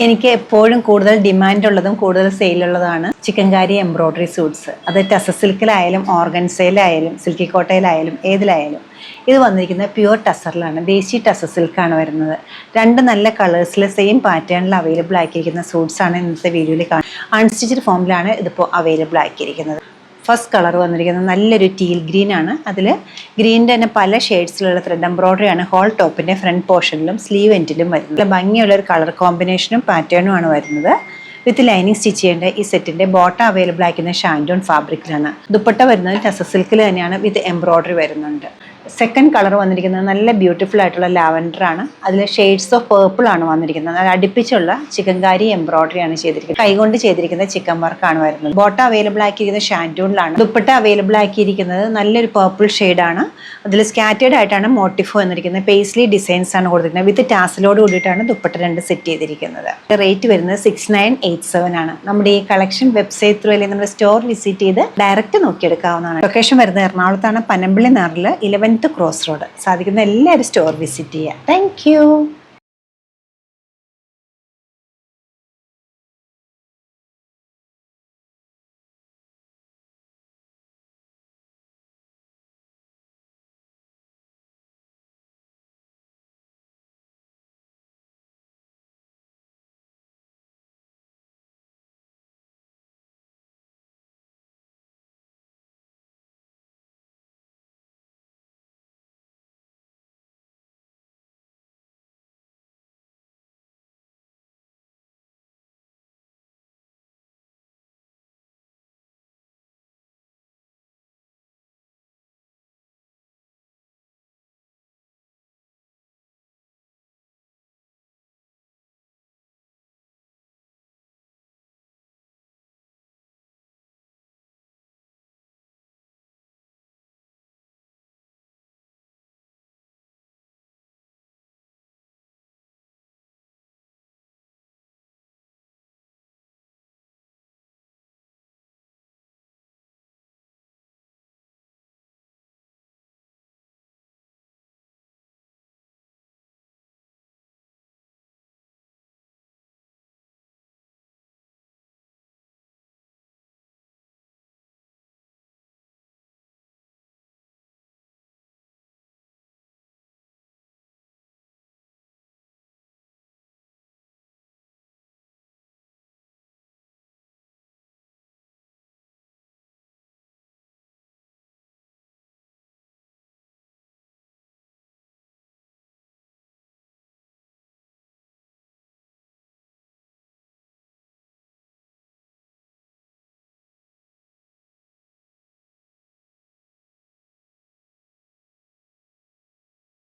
എനിക്ക് എപ്പോഴും കൂടുതൽ ഡിമാൻഡ് ഉള്ളതും കൂടുതൽ സെയിലുള്ളതാണ് ചിക്കൻകാരി എംബ്രോയ്ഡറി സൂട്ട്സ്. അത് ടസർ സിൽക്കിലായാലും ഓർഗൻസയിലായാലും സിൽക്കി കോട്ടയിലായാലും ഏതിലായാലും. ഇത് വന്നിരിക്കുന്നത് പ്യുവർ ടസറിലാണ്, ദേശി ടസർ സിൽക്കാണ് വരുന്നത്. രണ്ട് നല്ല കളേഴ്സിൽ സെയിം പാറ്റേണിൽ അവൈലബിൾ ആക്കിയിരിക്കുന്ന സൂട്ട്സാണ് ഇന്നത്തെ വീഡിയോയിൽ കാണുന്നത്. അൺസ്റ്റിച്ചഡ് ഫോമിലാണ് ഇതിപ്പോൾ അവൈലബിൾ ആക്കിയിരിക്കുന്നത്. ഫസ്റ്റ് കളർ വന്നിരിക്കുന്നത് നല്ലൊരു ടീൽ ഗ്രീൻ ആണ്. അതിൽ ഗ്രീനിൻ്റെ തന്നെ പല ഷെയ്ഡ്സിലുള്ള ത്രെഡ് എംബ്രോയ്ഡറി ആണ് ഹോൾ ടോപ്പിൻ്റെ ഫ്രണ്ട് പോർഷനിലും സ്ലീവ് എൻഡിലും വരുന്നത്. നല്ല ഭംഗിയുള്ള ഒരു കളർ കോമ്പിനേഷനും പാറ്റേണും ആണ് വരുന്നത്. വിത്ത് ലൈനിങ് സ്റ്റിച്ച് ചെയ്യേണ്ട ഈ സെറ്റിൻ്റെ ബോട്ടം അവൈലബിൾ ആക്കുന്ന ഷാൻഡോൺ ഫാബ്രിക്കിലാണ്. ദുപ്പട്ട വരുന്നത് ടസർ സിൽക്കിൽ തന്നെയാണ്, വിത്ത് എംബ്രോയ്ഡറി വരുന്നുണ്ട്. സെക്കൻഡ് കളർ വന്നിരിക്കുന്നത് നല്ല ബ്യൂട്ടിഫുൾ ആയിട്ടുള്ള ലാവൻഡർ ആണ്. അതിൽ ഷെയ്ഡ്സ് ഓഫ് പേർപ്പിൾ ആണ് വന്നിരിക്കുന്നത്. അത് അടുപ്പിച്ചുള്ള ചിക്കൻകാരി എംബ്രോയ്ഡറി ആണ് ചെയ്തിരിക്കുന്നത്. കൈകൊണ്ട് ചെയ്തിരിക്കുന്ന ചിക്കൻ വർക്കാണ് വരുന്നത്. ബോട്ടം അവൈലബിൾ ആക്കിയിരിക്കുന്നത് ഷാൻഡൂണിലാണ്. ദുപ്പട്ട അവൈലബിൾ ആക്കിയിരിക്കുന്നത് നല്ലൊരു പേർപ്പിൾ ഷെയ്ഡാണ്. അതിൽ സ്കാറ്റേഡ് ആയിട്ടാണ് മോട്ടിഫ് വന്നിരിക്കുന്നത്. പേസ്ലി ഡിസൈൻസ് ആണ് കൊടുത്തിരിക്കുന്നത്. വിത്ത് ടാസലോട് കൂടിയിട്ടാണ് ദുപ്പട്ട രണ്ട് സെറ്റ് ചെയ്തിരിക്കുന്നത്. റേറ്റ് വരുന്നത് 6987 ആണ്. നമ്മുടെ ഈ കളക്ഷൻ വെബ്സൈറ്റ് ത്രൂ അല്ലെങ്കിൽ നമ്മുടെ സ്റ്റോർ വിസിറ്റ് ചെയ്ത് ഡയറക്റ്റ് നോക്കിയെടുക്കാവുന്നതാണ്. ലൊക്കേഷൻ വരുന്നത് എറണാകുളത്താണ്, പനമ്പള്ളി നാറിൽ 11th ക്രോസ് റോഡ്. സാധിക്കുന്ന എല്ലാവരും സ്റ്റോർ വിസിറ്റ് ചെയ്യുക. താങ്ക്